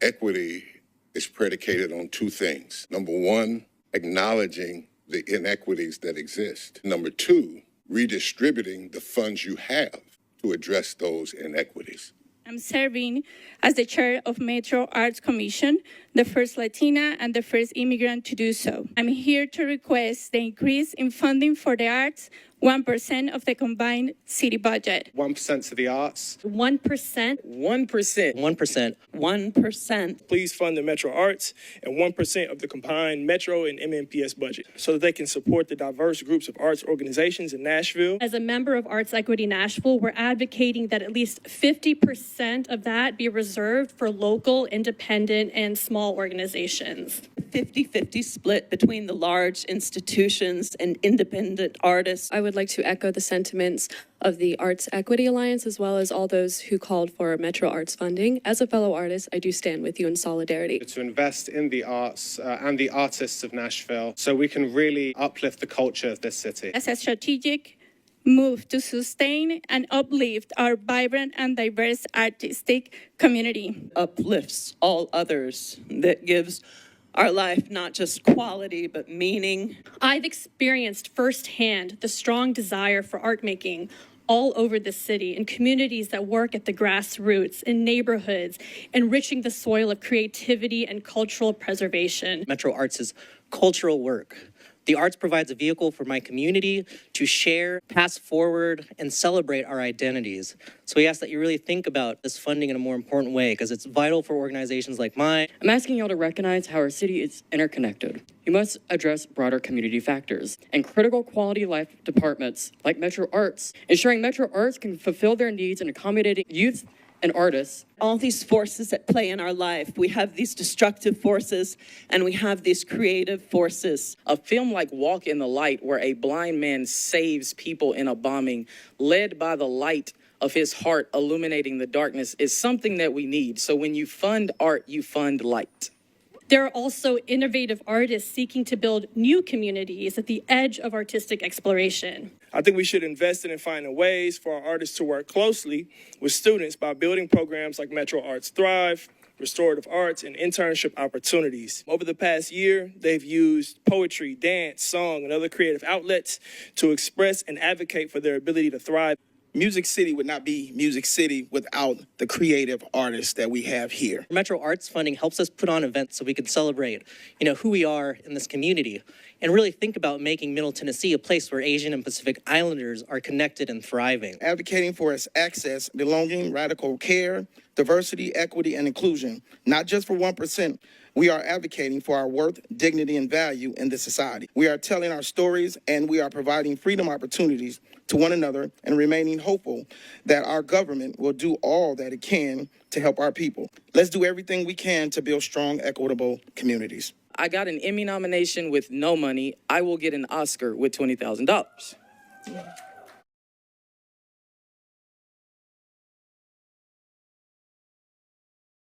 Equity is predicated on two things. Number one, acknowledging the inequities that exist. Number two, redistributing the funds you have to address those inequities. I'm serving as the chair of Metro Arts Commission, the first Latina and the first immigrant to do so. I'm here to request the increase in funding for the arts, 1% of the combined city budget. 1% to the arts. 1%. 1%. 1%. 1%. Please fund the Metro Arts and 1% of the combined Metro and MMPS budget so that they can support the diverse groups of arts organizations in Nashville. As a member of Arts Equity Nashville, we're advocating that at least 50% of that be reserved for local, independent, and small organizations. 50-50 split between the large institutions and independent artists. I would like to echo the sentiments of the Arts Equity Alliance, as well as all those who called for Metro Arts funding. As a fellow artist, I do stand with you in solidarity. To invest in the arts and the artists of Nashville so we can really uplift the culture of this city. As a strategic move to sustain and uplift our vibrant and diverse artistic community. Uplifts all others, that gives our life not just quality but meaning. I've experienced firsthand the strong desire for art making all over the city in communities that work at the grassroots, in neighborhoods, enriching the soil of creativity and cultural preservation. Metro Arts is cultural work. The arts provides a vehicle for my community to share, pass forward, and celebrate our identities. So we ask that you really think about this funding in a more important way because it's vital for organizations like mine. I'm asking y'all to recognize how our city is interconnected. You must address broader community factors and critical quality life departments like Metro Arts, ensuring Metro Arts can fulfill their needs in accommodating youth and artists. All these forces at play in our life. We have these destructive forces and we have these creative forces. A film like Walk in the Light, where a blind man saves people in a bombing, led by the light of his heart illuminating the darkness, is something that we need. So when you fund art, you fund light. There are also innovative artists seeking to build new communities at the edge of artistic exploration. I think we should invest in and finding ways for our artists to work closely with students by building programs like Metro Arts Thrive, restorative arts, and internship opportunities. Over the past year, they've used poetry, dance, song, and other creative outlets to express and advocate for their ability to thrive. Music City would not be Music City without the creative artists that we have here. Metro Arts funding helps us put on events so we can celebrate, who we are in this community and really think about making Middle Tennessee a place where Asian and Pacific Islanders are connected and thriving. Advocating for its access, belonging, radical care, diversity, equity, and inclusion, not just for 1%. We are advocating for our worth, dignity, and value in this society. We are telling our stories, and we are providing freedom opportunities to one another and remaining hopeful that our government will do all that it can to help our people. Let's do everything we can to build strong, equitable communities. I got an Emmy nomination with no money. I will get an Oscar with $20,000.